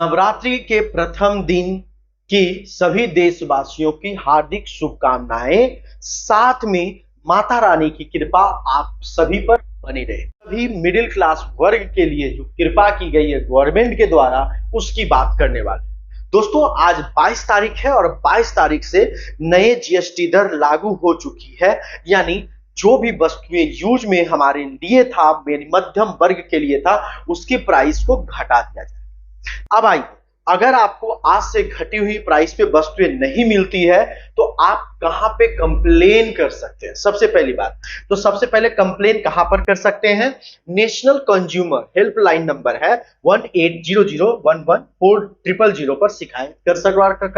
नवरात्रि के प्रथम दिन की सभी देशवासियों की हार्दिक शुभकामनाएं। साथ में माता रानी की कृपा आप सभी पर बनी रहे। सभी मिडिल क्लास वर्ग के लिए जो कृपा की गई है गवर्नमेंट के द्वारा, उसकी बात करने वाले हैं। दोस्तों, आज 22 तारीख है और 22 तारीख से नए जीएसटी दर लागू हो चुकी है। यानी जो भी वस्तुएं यूज में हमारे लिए था, मध्यम वर्ग के लिए था, उसकी प्राइस को घटा दिया जाए। अब आइए, अगर आपको आज से घटी हुई प्राइस पे वस्तुएं नहीं मिलती है तो आप कहां पे कंप्लेन कर सकते हैं। सबसे पहली बात, तो सबसे पहले कंप्लेन कहां पर कर सकते हैं? नेशनल कंज्यूमर हेल्पलाइन नंबर है 1800114000 पर शिकायत कर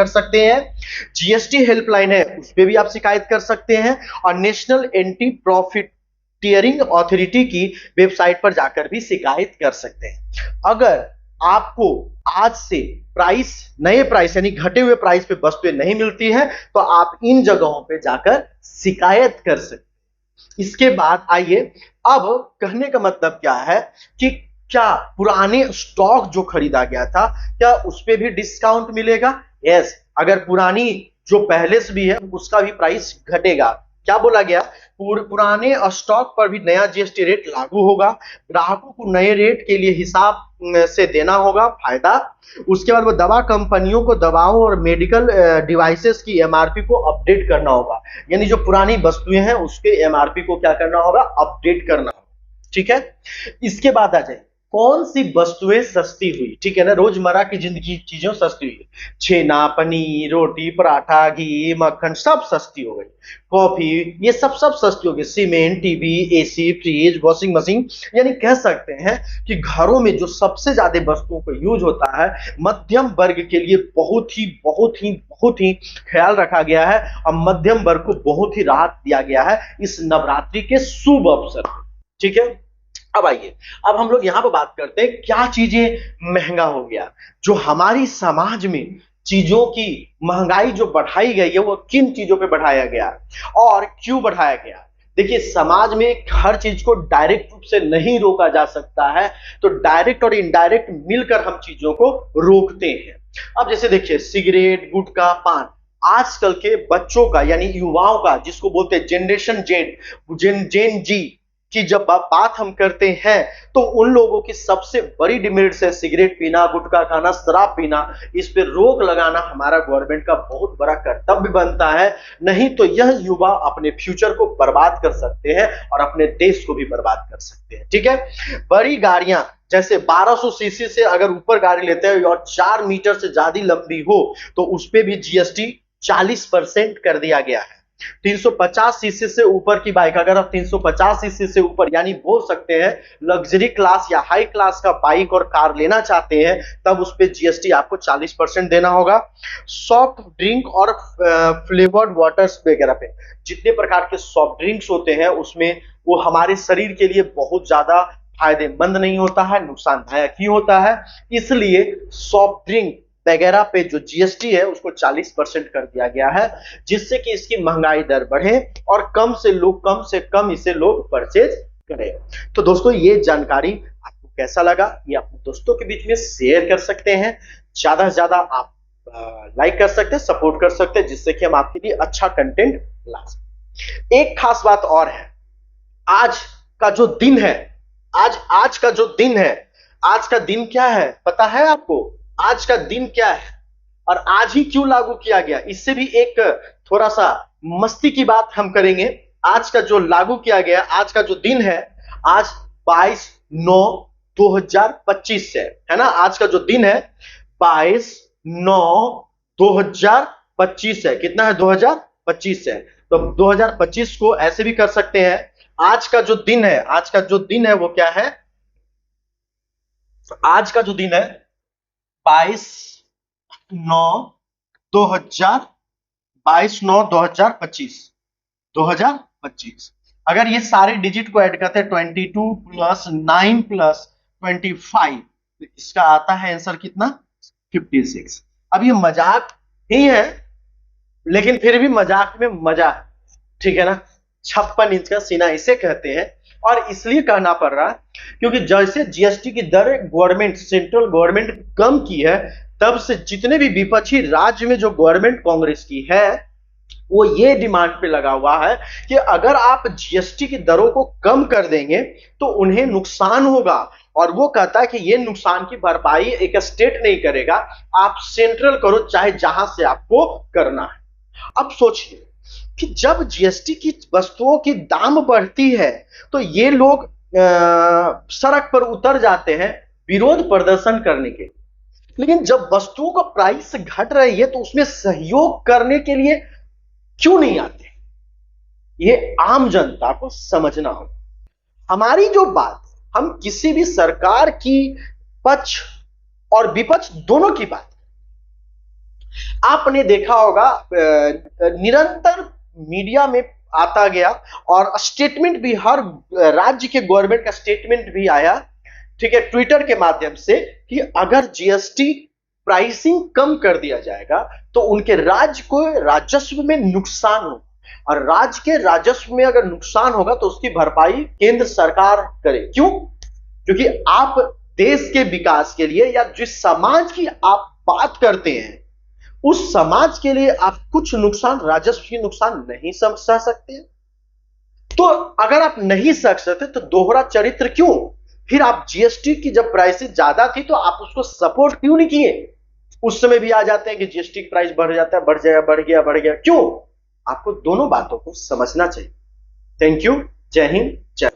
सकते हैं। जीएसटी हेल्पलाइन है, उस पर भी आप शिकायत कर सकते हैं। और नेशनल एंटी प्रॉफिटियरिंग अथॉरिटी की वेबसाइट पर जाकर भी शिकायत कर सकते हैं। अगर आपको आज से नए प्राइस यानी घटे हुए प्राइस पे वस्तुएं नहीं मिलती है तो आप इन जगहों पे जाकर शिकायत कर सकते। इसके बाद आइए, अब कहने का मतलब क्या है कि क्या पुराने स्टॉक जो खरीदा गया था, क्या उस पे भी डिस्काउंट मिलेगा? यस, अगर पुरानी जो पहले से भी है उसका भी प्राइस घटेगा। क्या बोला गया? पुराने स्टॉक पर भी नया जीएसटी रेट लागू होगा। ग्राहकों को नए रेट के लिए हिसाब से देना होगा फायदा। उसके बाद वो दवा कंपनियों को दवाओं और मेडिकल डिवाइसेस की एमआरपी को अपडेट करना होगा। यानी जो पुरानी वस्तुएं हैं उसके एमआरपी को क्या करना होगा? अपडेट करना होगा। ठीक है, इसके बाद आ जाए कौन सी वस्तुएं सस्ती हुई। ठीक है ना, रोजमर्रा की जिंदगी की चीजें सस्ती हुई। छेना, पनीर, रोटी, पराठा, घी, मक्खन सब सस्ती हो गई। कॉफी, ये सब सस्ती हो गई। Cement, TV, AC, fridge, washing machine. यानी कह सकते हैं कि घरों में जो सबसे ज्यादा वस्तुओं का यूज होता है, मध्यम वर्ग के लिए बहुत ही ख्याल रखा गया है और मध्यम वर्ग को बहुत ही राहत दिया गया है इस नवरात्रि के शुभ अवसर पर। ठीक है, अब आइए, अब हम लोग यहां पर बात करते हैं क्या चीजें महंगा हो गया। जो हमारी समाज में चीजों की महंगाई जो बढ़ाई गई है वो किन चीजों पे बढ़ाया गया और क्यों बढ़ाया गया? देखिए, समाज में हर चीज को डायरेक्ट रूप से नहीं रोका जा सकता है, तो डायरेक्ट और इनडायरेक्ट मिलकर हम चीजों को रोकते हैं। अब जैसे देखिए, सिगरेट, गुटखा, पान, आजकल के बच्चों का यानी युवाओं का, जिसको बोलते हैं जनरेशन जेन जी कि जब बात हम करते हैं तो उन लोगों की सबसे बड़ी डिमेरिट्स है सिगरेट पीना, गुटखा खाना, शराब पीना। इस पे रोक लगाना हमारा गवर्नमेंट का बहुत बड़ा कर्तव्य बनता है। नहीं तो यह युवा अपने फ्यूचर को बर्बाद कर सकते हैं और अपने देश को भी बर्बाद कर सकते हैं। ठीक है, बड़ी गाड़ियां जैसे 1200 सीसी से अगर ऊपर गाड़ी लेते हैं और 4 मीटर से ज्यादा लंबी हो तो उस पर भी जीएसटी 40% कर दिया गया है। 350 सीसी से ऊपर की बाइक, अगर आप 350 सीसी से ऊपर यानी बोल सकते हैं लग्जरी क्लास या हाई क्लास का बाइक और कार लेना चाहते हैं, तब उस पे जीएसटी आपको 40% देना होगा। सॉफ्ट ड्रिंक और फ्लेवर्ड वाटर्स वगैरह पे, जितने प्रकार के सॉफ्ट ड्रिंक्स होते हैं उसमें वो हमारे शरीर के लिए बहुत ज्यादा फायदेमंद नहीं होता है, नुकसानदायक ही होता है। इसलिए सॉफ्ट ड्रिंक वगैरह पे जो जीएसटी है उसको 40% कर दिया गया है, जिससे कि इसकी महंगाई दर बढ़े और कम से कम इसे लोग परचेज करें। तो दोस्तों, ये जानकारी आपको कैसा लगा ये अपने दोस्तों के बीच में शेयर कर सकते हैं। ज्यादा से ज्यादा आप लाइक कर सकते हैं, सपोर्ट कर सकते हैं, जिससे कि हम आपके लिए अच्छा कंटेंट ला सकें। एक खास बात और है, आज का जो दिन है, आज का जो दिन है, आज का दिन क्या है पता है आपको? आज का दिन क्या है और आज ही क्यों लागू किया गया, इससे भी एक थोड़ा सा मस्ती की बात हम करेंगे। आज का जो लागू किया गया, आज का जो दिन है, आज 22/9/2025 है ना। आज का जो दिन है 22/9/2025 है। कितना है? 2025 है। तो 2025 को ऐसे भी कर सकते हैं, आज का जो दिन है, आज का जो दिन है वो क्या है? आज का जो दिन है 22/9/2025। अगर ये सारे डिजिट को ऐड करते हैं 22 + 9 + 25, इसका आता है आंसर कितना? 56। अब ये मजाक ही है, लेकिन फिर भी मजाक में मजा है। ठीक है ना, 56 इंच का सीना इसे कहते हैं। और इसलिए कहना पड़ रहा है क्योंकि जैसे जीएसटी की दर गवर्नमेंट, सेंट्रल गवर्नमेंट कम की है, तब से जितने भी विपक्षी राज्य में जो गवर्नमेंट कांग्रेस की है, वो ये डिमांड पे लगा हुआ है कि अगर आप जीएसटी की दरों को कम कर देंगे तो उन्हें नुकसान होगा, और वो कहता है कि ये नुकसान की भरपाई एक स्टेट नहीं करेगा, आप सेंट्रल करो, चाहे जहां से आपको करना है। अब सोचिए कि जब जीएसटी की वस्तुओं की दाम बढ़ती है तो ये लोग सड़क पर उतर जाते हैं विरोध प्रदर्शन करने के, लेकिन जब वस्तुओं का प्राइस घट रही है तो उसमें सहयोग करने के लिए क्यों नहीं आते? ये आम जनता को समझना होगा। हमारी जो बात, हम किसी भी सरकार की पक्ष और विपक्ष दोनों की बात, आपने देखा होगा निरंतर मीडिया में आता गया और स्टेटमेंट भी, हर राज्य के गवर्नमेंट का स्टेटमेंट भी आया, ठीक है, ट्विटर के माध्यम से, कि अगर जीएसटी प्राइसिंग कम कर दिया जाएगा तो उनके राज्य को राजस्व में नुकसान हो, और राज्य के राजस्व में अगर नुकसान होगा तो उसकी भरपाई केंद्र सरकार करे। क्यों? क्योंकि आप देश के विकास के लिए या जिस समाज की आप बात करते हैं उस समाज के लिए आप कुछ नुकसान, राजस्व की नुकसान नहीं सह सकते। तो अगर आप नहीं सह सकते तो दोहरा चरित्र क्यों? फिर आप जीएसटी की जब प्राइसेस ज्यादा थी तो आप उसको सपोर्ट क्यों नहीं किए? उस समय भी आ जाते हैं कि जीएसटी प्राइस बढ़ जाता है, बढ़ जाएगा, बढ़ गया। क्यों? आपको दोनों बातों को समझना चाहिए। Thank you. जय हिंद, जय।